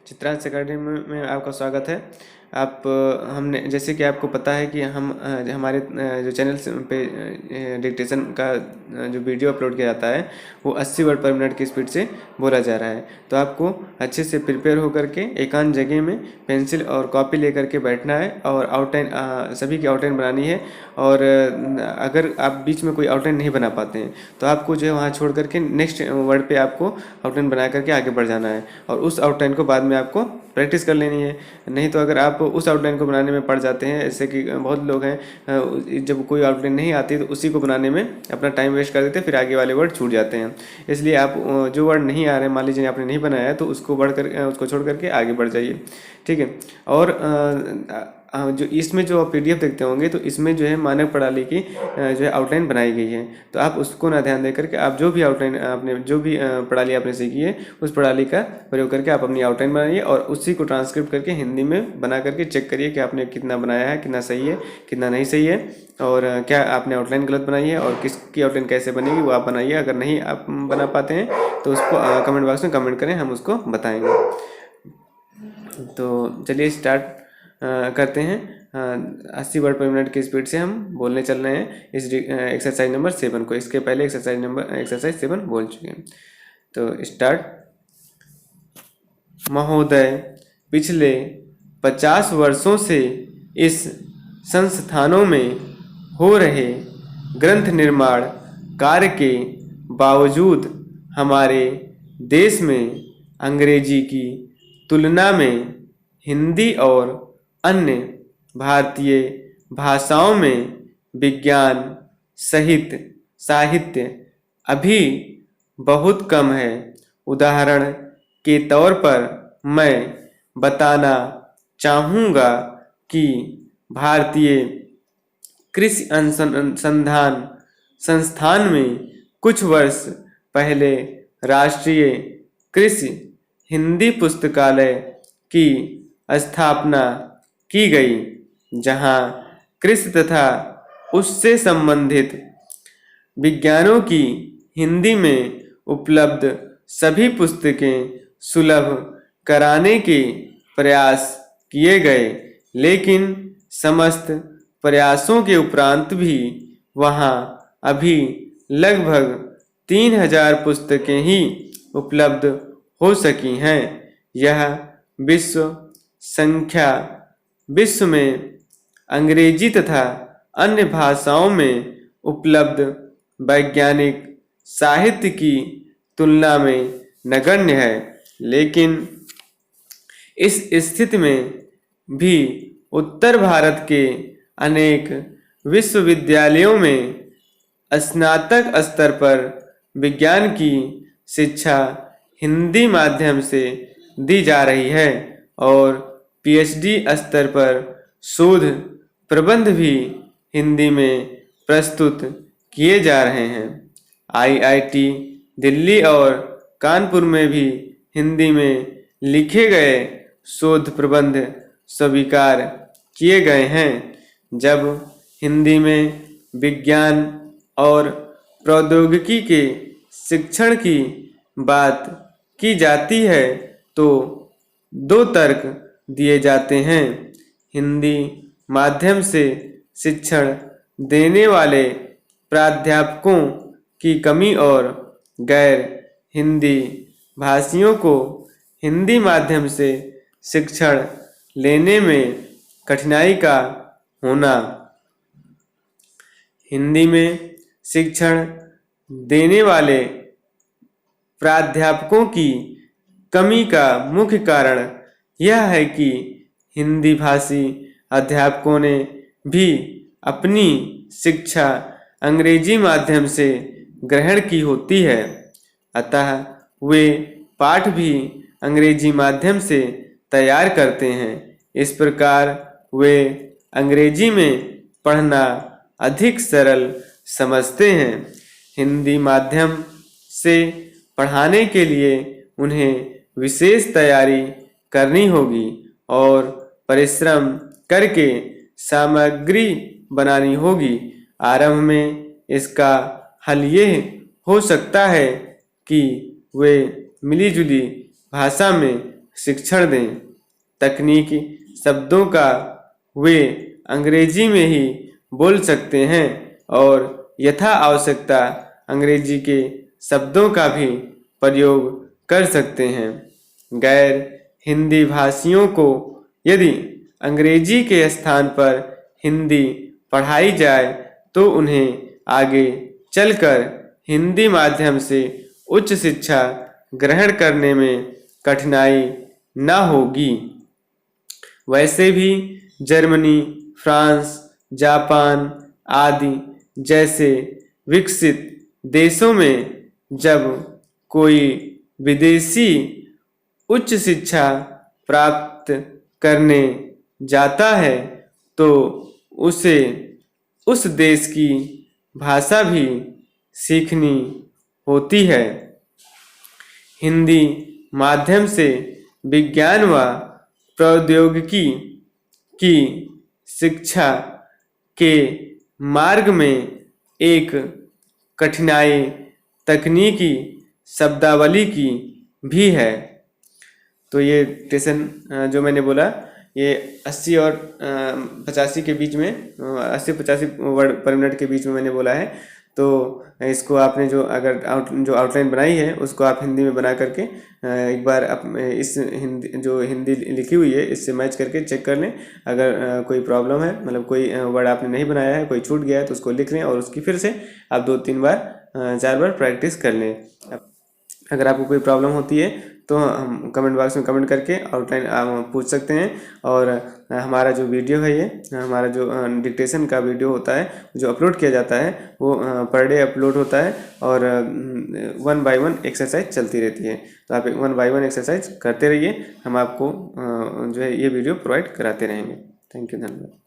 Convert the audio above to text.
Chitransh academy में आपका स्वागत है। हमने जैसे कि आपको पता है कि हमारे जो चैनल पे डिक्टेशन का जो वीडियो अपलोड किया जाता है वो 80 वर्ड पर मिनट की स्पीड से बोला जा रहा है। तो आपको अच्छे से प्रिपेयर होकर के एकांत जगह में पेंसिल और कॉपी लेकर के बैठना है और आउटलाइन सभी की आउटलाइन बनानी है। और अगर आप बीच में कोई आउटलाइन नहीं बना पाते हैं तो आपको जो है वहाँ छोड़ करके नेक्स्ट वर्ड पे आपको आउटलाइन बना करके आगे बढ़ जाना है और उस आउटलाइन को बाद में आपको प्रैक्टिस कर लेनी है। नहीं तो अगर आप उस आउटलाइन को बनाने में पड़ जाते हैं, जैसे कि बहुत लोग हैं जब कोई आउटलाइन नहीं आती तो उसी को बनाने में अपना टाइम वेस्ट कर देते हैं, फिर आगे वाले वर्ड छूट जाते हैं। इसलिए आप जो वर्ड नहीं आ रहे हैं, मान लीजिए आपने नहीं बनाया है, तो उसको छोड़ करके आगे बढ़ जाइए, ठीक है। और जो इसमें जो आप PDF देखते होंगे तो इसमें जो है मानक प्रणाली की जो है आउटलाइन बनाई गई है। तो आप उसको ना ध्यान दे करके आप जो भी आउटलाइन आपने जो भी प्रणाली आपने सीखी है उस प्रणाली का प्रयोग करके आप अपनी आउटलाइन बनाइए और उसी को ट्रांसक्रिप्ट करके हिंदी में बना करके चेक करिए कि आपने कितना बनाया है, कितना सही है, कितना नहीं सही है, और क्या आपने आउटलाइन गलत बनाई है और किसकी आउटलाइन कैसे बनेगी वो आप बनाइए। अगर नहीं आप बना पाते हैं तो उसको कमेंट बॉक्स में कमेंट करें, हम उसको बताएंगे। तो चलिए स्टार्ट करते हैं। 80 वर्ड पर मिनट की स्पीड से हम बोलने चल रहे हैं इस एक्सरसाइज नंबर 7 को। इसके पहले एक्सरसाइज 7 बोल चुके हैं। तो स्टार्ट। महोदय, पिछले 50 वर्षों से इस संस्थानों में हो रहे ग्रंथ निर्माण कार्य के बावजूद हमारे देश में अंग्रेजी की तुलना में हिंदी और अन्य भारतीय भाषाओं में विज्ञान सहित साहित्य अभी बहुत कम है। उदाहरण के तौर पर मैं बताना चाहूँगा कि भारतीय कृषि अनुसंधान संस्थान में कुछ वर्ष पहले राष्ट्रीय कृषि हिंदी पुस्तकालय की स्थापना की गई, जहां कृषि तथा उससे संबंधित विज्ञानों की हिंदी में उपलब्ध सभी पुस्तकें सुलभ कराने के प्रयास किए गए, लेकिन समस्त प्रयासों के उपरांत भी वहां अभी लगभग 3000 पुस्तकें ही उपलब्ध हो सकी हैं। यह विश्व में अंग्रेजी तथा अन्य भाषाओं में उपलब्ध वैज्ञानिक साहित्य की तुलना में नगण्य है। लेकिन इस स्थिति में भी उत्तर भारत के अनेक विश्वविद्यालयों में स्नातक स्तर पर विज्ञान की शिक्षा हिंदी माध्यम से दी जा रही है और PhD स्तर पर शोध प्रबंध भी हिंदी में प्रस्तुत किए जा रहे हैं। IIT दिल्ली और कानपुर में भी हिंदी में लिखे गए शोध प्रबंध स्वीकार किए गए हैं। जब हिंदी में विज्ञान और प्रौद्योगिकी के शिक्षण की बात की जाती है तो दो तर्क दिए जाते हैं। हिंदी माध्यम से शिक्षण देने वाले प्राध्यापकों की कमी और गैर हिंदी भाषियों को हिंदी माध्यम से शिक्षण लेने में कठिनाई का होना। हिंदी में शिक्षण देने वाले प्राध्यापकों की कमी का मुख्य कारण यह है कि हिंदी भाषी अध्यापकों ने भी अपनी शिक्षा अंग्रेजी माध्यम से ग्रहण की होती है, अतः वे पाठ भी अंग्रेजी माध्यम से तैयार करते हैं। इस प्रकार वे अंग्रेजी में पढ़ना अधिक सरल समझते हैं। हिंदी माध्यम से पढ़ाने के लिए उन्हें विशेष तैयारी करनी होगी और परिश्रम करके सामग्री बनानी होगी। आरंभ में इसका हल ये हो सकता है कि वे मिलीजुली भाषा में शिक्षण दें। तकनीकी शब्दों का वे अंग्रेजी में ही बोल सकते हैं और यथा आवश्यकता अंग्रेजी के शब्दों का भी प्रयोग कर सकते हैं। गैर हिंदी भाषियों को यदि अंग्रेजी के स्थान पर हिंदी पढ़ाई जाए तो उन्हें आगे चलकर हिंदी माध्यम से उच्च शिक्षा ग्रहण करने में कठिनाई न होगी। वैसे भी जर्मनी, फ्रांस, जापान आदि जैसे विकसित देशों में जब कोई विदेशी उच्च शिक्षा प्राप्त करने जाता है तो उसे उस देश की भाषा भी सीखनी होती है। हिंदी माध्यम से विज्ञान व प्रौद्योगिकी की शिक्षा के मार्ग में एक कठिनाई तकनीकी शब्दावली की भी है। तो ये टेसन जो मैंने बोला ये 80 और 85 के बीच में 80-85 वर्ड पर मिनट के बीच में मैंने बोला है। तो इसको आपने जो आउटलाइन बनाई है उसको आप हिंदी में बना करके एक बार इस हिंदी लिखी हुई है इससे मैच करके चेक कर लें। अगर कोई प्रॉब्लम है, मतलब कोई वर्ड आपने नहीं बनाया है, कोई छूट गया है, तो उसको लिख लें और उसकी फिर से आप 2-3 बार 4 बार प्रैक्टिस कर लें। अगर आपको कोई प्रॉब्लम होती है तो हम कमेंट बॉक्स में कमेंट करके आउटलाइन पूछ सकते हैं। और हमारा जो वीडियो है, ये हमारा जो डिक्टेशन का वीडियो होता है जो अपलोड किया जाता है वो पर डे अपलोड होता है और 1 by 1 एक्सरसाइज चलती रहती है। तो आप 1 by 1 एक्सरसाइज करते रहिए, हम आपको जो है ये वीडियो प्रोवाइड कराते रहेंगे। थैंक यू, धन्यवाद।